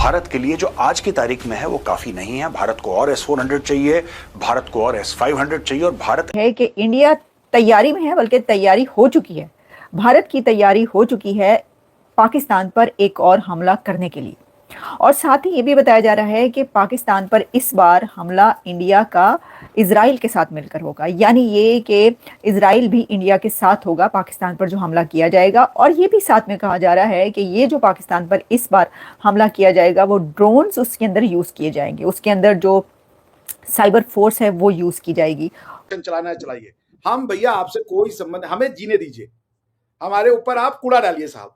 भारत के लिए जो आज की तारीख में है वो काफी नहीं है। भारत को और S-400 चाहिए, भारत को और S-500 चाहिए। और भारत है कि इंडिया तैयारी में है, बल्कि तैयारी हो चुकी है। भारत की तैयारी हो चुकी है पाकिस्तान पर एक और हमला करने के लिए। और साथ ही ये भी बताया जा रहा है कि पाकिस्तान पर इस बार हमला इंडिया का इजराइल के साथ मिलकर होगा, यानी ये कि इजराइल भी इंडिया के साथ होगा पाकिस्तान पर जो हमला किया जाएगा। और ये भी साथ में कहा जा रहा है कि ये जो पाकिस्तान पर इस बार हमला किया जाएगा वो ड्रोन्स उसके अंदर यूज किए जाएंगे, उसके अंदर जो साइबर फोर्स है वो यूज की जाएगी। चलाना है चलाइए, हम भैया आपसे कोई संबंध, हमें जीने दीजिए, हमारे ऊपर आप कूड़ा डालिए साहब,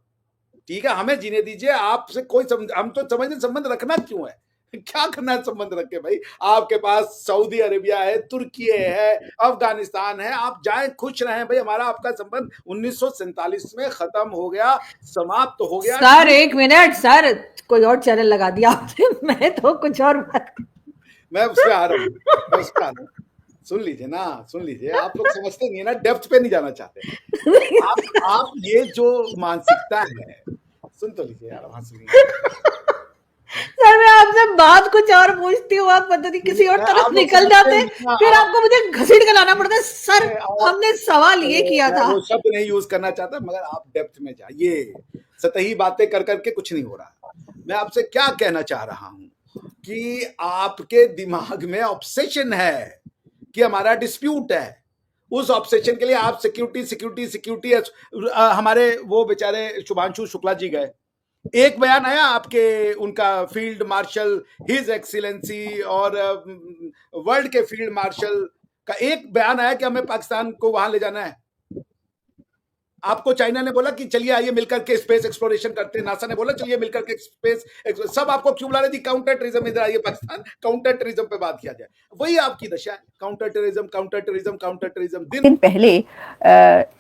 ठीक है, हमें जीने दीजिए, आपसे कोई हम तो समझते संबंध रखना क्यों है, क्या करना है संबंध रख के भाई। आपके पास सऊदी अरेबिया है, तुर्की है, अफगानिस्तान है, आप जाएं खुश रहें भाई। हमारा आपका संबंध 1947 में खत्म हो गया, समाप्त हो गया। सर एक मिनट सर, कोई और चैनल लगा दिया आपने, मैं तो कुछ और मैं उससे आ रहा हूँ, सुन लीजिए ना, सुन लीजिए, आप लोग समझते नहीं है ना, डेप्थ पे नहीं जाना चाहते आप ये जो मानसिकता है, सुन तो लीजिए यार, वहां सर मैं आपसे बात कुछ और पूछती हूँ, आप पता नहीं किसी और तरफ निकल जाते, फिर आपको मुझे घसीट के लाना पड़ता है। सर हमने सवाल ये किया था, वो शब्द नहीं यूज करना चाहता, मगर आप डेप्थ में जाइए, सतही बातें कर करके कुछ नहीं हो रहा। मैं आपसे क्या कहना चाह रहा हूं कि आपके दिमाग में ऑब्सेशन है कि हमारा डिस्प्यूट है, उस ऑब्सेशन के लिए आप सिक्योरिटी हमारे वो बेचारे शुभांशु शुक्ला जी गए, एक बयान आया आपके, उनका फील्ड मार्शल हिज एक्सीलेंसी और वर्ल्ड के फील्ड मार्शल का एक बयान आया कि हमें पाकिस्तान को वहां ले जाना है। आपको चाइना ने बोला कि चलिए आइए मिलकर के स्पेस एक्सप्लोरेशन करते हैं, नासा ने बोला चलिए मिलकर के स्पेस, सब आपको क्यों बुला रहे थे? काउंटर टेररिज्म, इधर आइए पाकिस्तान, काउंटर टेररिज्म पे बात किया जाए, वही आपकी दशा है, counter terrorism, counter terrorism, counter terrorism. दिन पहले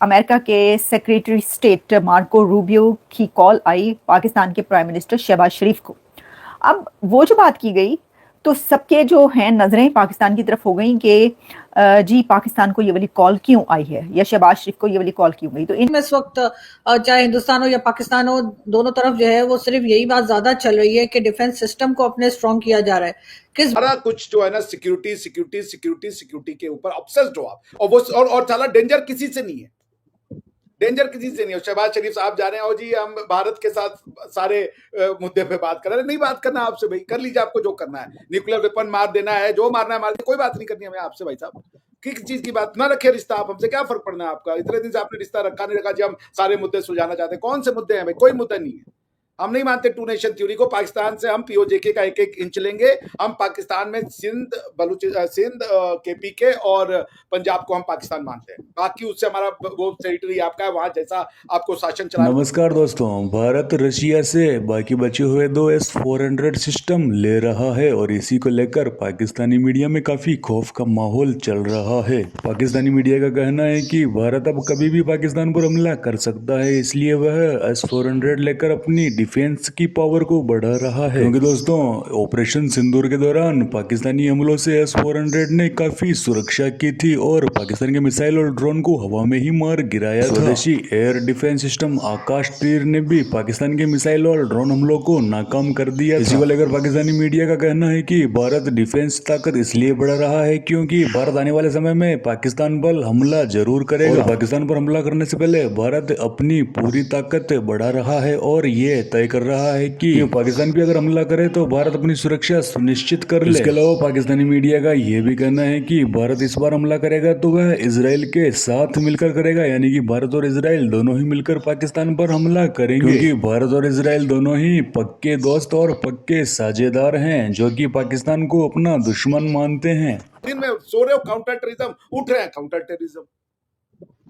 अमेरिका के सेक्रेटरी स्टेट मार्को रूबियो की कॉल आई पाकिस्तान के प्राइम मिनिस्टर शहबाज शरीफ को। अब वो जो बात की गई तो सबके जो हैं नजरें पाकिस्तान की तरफ हो गई कि जी पाकिस्तान को ये वाली कॉल क्यों आई है, या शहबाज शरीफ को ये वाली कॉल क्यों गई। तो इस वक्त चाहे हिंदुस्तान हो या पाकिस्तान हो, दोनों तरफ जो है वो सिर्फ यही बात ज्यादा चल रही है कि डिफेंस सिस्टम को अपने स्ट्रॉन्ग किया जा रहा है। किस सारा कुछ जो है ना सिक्योरिटी के ऊपर ऑब्सेस्ड हो आप, और वो और साला डेंजर किसी से नहीं है, डेंजर किसी से नहीं है। शहबाज शरीफ साहब जा रहे हैं और जी हम भारत के साथ सारे मुद्दे पे बात कर रहे हैं, नहीं बात करना आपसे भाई, कर लीजिए आपको जो करना है, न्यूक्लियर वेपन मार देना है, जो मारना है मार दीजिए, कोई बात नहीं करनी हमें आपसे भाई साहब, किस चीज की बात ना रखे रिश्ता, आप हमसे क्या फर्क पड़ना है आपका, इतने दिन से आपने रिश्ता रखा नहीं रखा जी, हम सारे मुद्दे सुलझाना चाहते हैं। कौन से मुद्दे हैं भाई? कोई मुद्दा नहीं है, हम नहीं मानते टू नेशन थ्योरी को। पाकिस्तान से हम पीओजेके का एक एक इंच लेंगे, हम पाकिस्तान में सिंध सिंध केपीके और पंजाब को हम पाकिस्तान मानते हैं, बाकी उससे हमारा वो टेरिटरी आपका है, वहां जैसा आपको शासन चला। नमस्कार दोस्तों, भारत रशिया से बाकी बचे हुए 2 S-400 सिस्टम ले रहा है और इसी को लेकर पाकिस्तानी मीडिया में काफी खौफ का माहौल चल रहा है। पाकिस्तानी मीडिया का कहना है कि भारत अब कभी भी पाकिस्तान पर हमला कर सकता है, इसलिए वह S-400 लेकर अपनी डिफेंस की पावर को बढ़ा रहा है। क्योंकि दोस्तों ऑपरेशन सिंदूर के दौरान पाकिस्तानी हमलों से S-400 ने काफी सुरक्षा की थी और पाकिस्तान के मिसाइल और ड्रोन को हवा में ही मार गिराया था। स्वदेशी एयर डिफेंस सिस्टम आकाश तीर ने भी पाकिस्तान के मिसाइल और ड्रोन हमलों को नाकाम कर दिया। इसी को लेकर पाकिस्तानी मीडिया का कहना है कि भारत डिफेंस ताकत इसलिए बढ़ा रहा है क्योंकि भारत आने वाले समय में पाकिस्तान पर हमला जरूर करेगा। पाकिस्तान पर हमला करने से पहले भारत अपनी पूरी ताकत बढ़ा रहा है और ये तय कर रहा है कि पाकिस्तान भी अगर हमला करे तो भारत अपनी सुरक्षा सुनिश्चित कर ले। इसके अलावा पाकिस्तानी मीडिया का यह भी कहना है कि भारत इस बार हमला करेगा तो वह इजराइल के साथ मिलकर करेगा, यानी कि भारत और इजराइल दोनों ही मिलकर पाकिस्तान पर हमला करेंगे, क्योंकि भारत और इजराइल दोनों ही पक्के दोस्त और पक्के साझेदार हैं जो कि पाकिस्तान को अपना दुश्मन मानते हैं। दिन में सो रहे हो काउंटर टेररिज्म, उठ रहे हैं काउंटर टेररिज्म।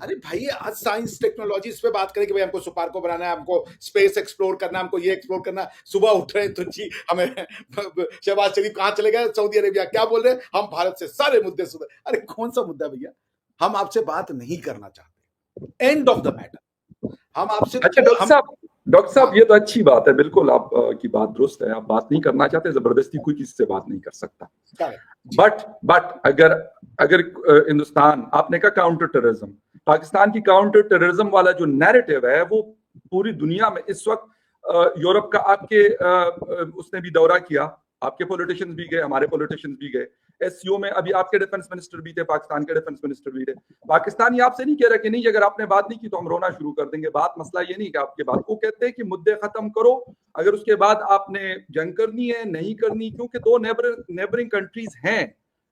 अरे भाई आज साइंस टेक्नोलॉजी इस पे बात करें कि भाई हमको सुपार को बनाना है, हमको स्पेस एक्सप्लोर करना है, हमको ये एक्सप्लोर करना है, सुबह उठ रहे हैं तो जी हमें शहबाज शरीफ कहाँ चले गए? Saudi Arabia. क्या बोल रहे हैं? हम भारत से सारे मुद्दे सुधर। अरे कौन सा मुद्दा भैया? हम आपसे बात नहीं करना चाहते, एंड ऑफ द मैटर। हम आपसे अच्छा डॉक्टर साहब ये तो अच्छी बात है, बिल्कुल आप की बात दुरुस्त है, आप बात नहीं करना चाहते, जबरदस्ती कोई किसी से बात नहीं कर सकता। बट अगर हिंदुस्तान, आपने कहा काउंटर टेररिज्म, पाकिस्तान की काउंटर टेररिज्म वाला जो नैरेटिव है वो पूरी दुनिया में इस वक्त यूरोप का आपके उसने भी दौरा किया, आपके पॉलिटिशियंस भी गए, हमारे पॉलिटिशियंस भी गए। एससीओ में अभी आपके डिफेंस मिनिस्टर भी थे, पाकिस्तान के डिफेंस मिनिस्टर भी थे। पाकिस्तान ये आपसे नहीं कह रहा कि नहीं अगर आपने बात नहीं की तो हम रोना शुरू कर देंगे। बात मसला ये नहीं कि आपके बात, वो कहते हैं कि मुद्दे खत्म करो, अगर उसके बाद आपने जंग करनी है नहीं करनी, क्योंकि दो नेबरिंग कंट्रीज हैं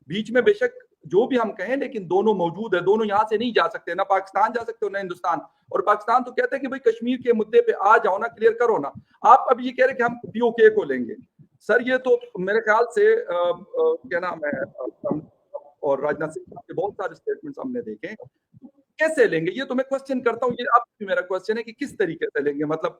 बीच में, बेशक जो भी हम कहें, लेकिन दोनों मौजूद है, दोनों यहाँ से नहीं जा सकते, ना पाकिस्तान जा सकते हो ना हिंदुस्तान। और पाकिस्तान तो कहते हैं कि भाई कश्मीर के मुद्दे पे आ जाओ ना, क्लियर करो ना। आप अब ये कह रहे कि हम पीओके को लेंगे। सर ये तो मेरे ख्याल से क्या नाम है, और राजनाथ सिंह के बहुत सारे स्टेटमेंट्स हमने देखे, कैसे लेंगे ये तो मैं क्वेश्चन करता हूँ। ये अब भी मेरा क्वेश्चन है कि किस तरीके से लेंगे, मतलब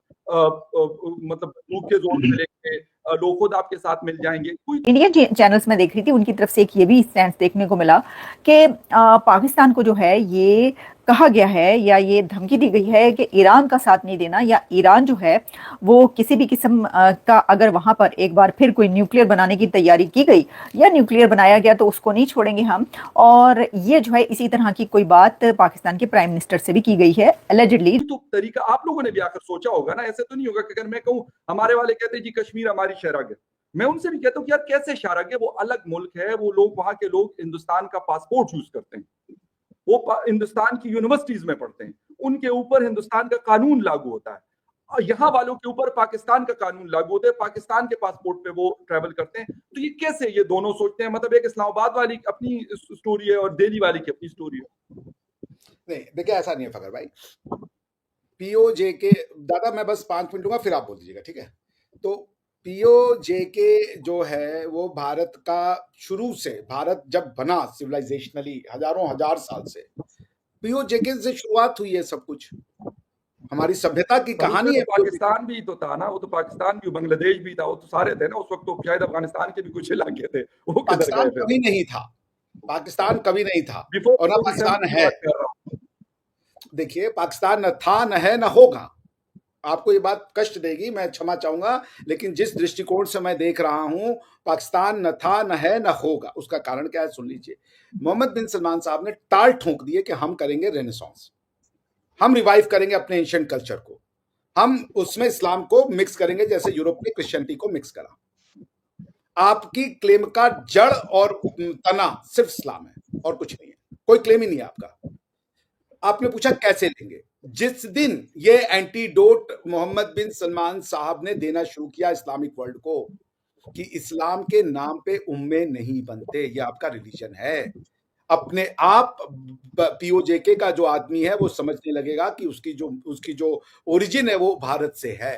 के जोन में लेंगे, लोग खुद आपके साथ मिल जाएंगे। इंडियन चैनल्स में देख रही थी, उनकी तरफ से एक ये भी स्टैंड देखने को मिला कि पाकिस्तान को जो है ये कहा गया है या ये धमकी दी गई है कि ईरान का साथ नहीं देना, या ईरान जो है वो किसी भी किस्म का अगर वहां पर एक बार फिर कोई न्यूक्लियर बनाने की तैयारी की गई या न्यूक्लियर बनाया गया तो उसको नहीं छोड़ेंगे हम। और ये जो है इसी तरह की कोई बात पाकिस्तान के प्राइम मिनिस्टर से भी की गई है एलिजिडली। तो तरीका आप लोगों ने भी आकर सोचा होगा ना, ऐसे तो नहीं होगा कि अगर मैं कहूँ, हमारे वाले कहते हैं जी कश्मीर हमारी शहराग है, मैं उनसे भी कहता हूँ कि यार कैसे शहराग है, वो अलग मुल्क है, वो लोग वहां के लोग हिंदुस्तान का पासपोर्ट यूज करते हैं, वो हिंदुस्तान की यूनिवर्सिटीज में पढ़ते हैं, उनके ऊपर हिंदुस्तान का कानून लागू होता है, और यहाँ वालों के ऊपर पाकिस्तान का कानून लागू होता है, पाकिस्तान के पासपोर्ट पे वो ट्रैवल करते हैं। तो ये कैसे ये दोनों सोचते हैं, मतलब एक इस्लामाबाद वाली अपनी स्टोरी है और दिल्ली वाली की अपनी स्टोरी है। नहीं देखिए ऐसा नहीं है फकर भाई, पीओजेके दादा मैं बस 5 मिनट लूंगा फिर आप बोल दीजिएगा, ठीक है। तो पीओजेके जो है वो भारत का शुरू से, भारत जब बना सिविलाइजेशनली हजार साल से पीओजेके से शुरुआत हुई है सब कुछ, हमारी सभ्यता की कहानी है। पाकिस्तान भी तो था ना, वो तो पाकिस्तान भी, बांग्लादेश भी था, वो तो सारे थे ना उस वक्त, तो शायद अफगानिस्तान के भी कुछ इलाके थे, वो पाकिस्तान कभी नहीं था, पाकिस्तान कभी नहीं था और ना पाकिस्तान है। देखिए पाकिस्तान न था, न है, न होगा। आपको ये बात कष्ट देगी, मैं क्षमा चाहूंगा, लेकिन जिस दृष्टिकोण से मैं देख रहा हूं, पाकिस्तान न था, न है, न होगा। उसका कारण क्या है सुन लीजिए। मोहम्मद बिन सलमान साहब ने टाल ठोक दिए कि हम करेंगे रेनेसांस, हम रिवाइव करेंगे अपने एंशिएंट कल्चर को, हम उसमें इस्लाम को मिक्स करेंगे जैसे यूरोप ने क्रिश्चियनिटी को मिक्स करा। आपकी क्लेम का जड़ और तना सिर्फ इस्लाम है और कुछ नहीं है, कोई क्लेम ही नहीं है आपका। आपने पूछा कैसे लेंगे, जिस दिन ये एंटीडोट मोहम्मद बिन सलमान साहब ने देना शुरू किया इस्लामिक वर्ल्ड को कि इस्लाम के नाम पे उम्मे नहीं बनते, ये आपका रिलीजन है, अपने आप पीओजेके का जो आदमी है वो समझने लगेगा कि उसकी जो ओरिजिन है वो भारत से है,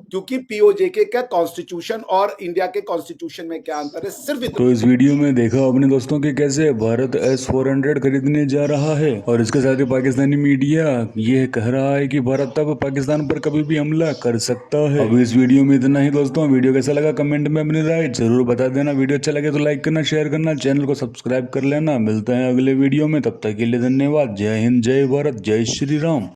क्योंकि पीओजेके का कॉन्स्टिट्यूशन और इंडिया के कॉन्स्टिट्यूशन में क्या अंतर है सिर्फ तो इस वीडियो में देखा अपने दोस्तों के कैसे भारत S-400 खरीदने जा रहा है, और इसके साथ ही पाकिस्तानी मीडिया ये कह रहा है कि भारत तब पाकिस्तान पर कभी भी हमला कर सकता है। अब इस वीडियो में इतना ही दोस्तों, वीडियो कैसा लगा कमेंट में अपनी राय जरूर बता देना। वीडियो अच्छा लगे तो लाइक करना, शेयर करना, चैनल को सब्सक्राइब कर लेना। मिलते हैं अगले वीडियो में, तब तक के लिए धन्यवाद। जय हिंद, जय भारत, जय श्री राम।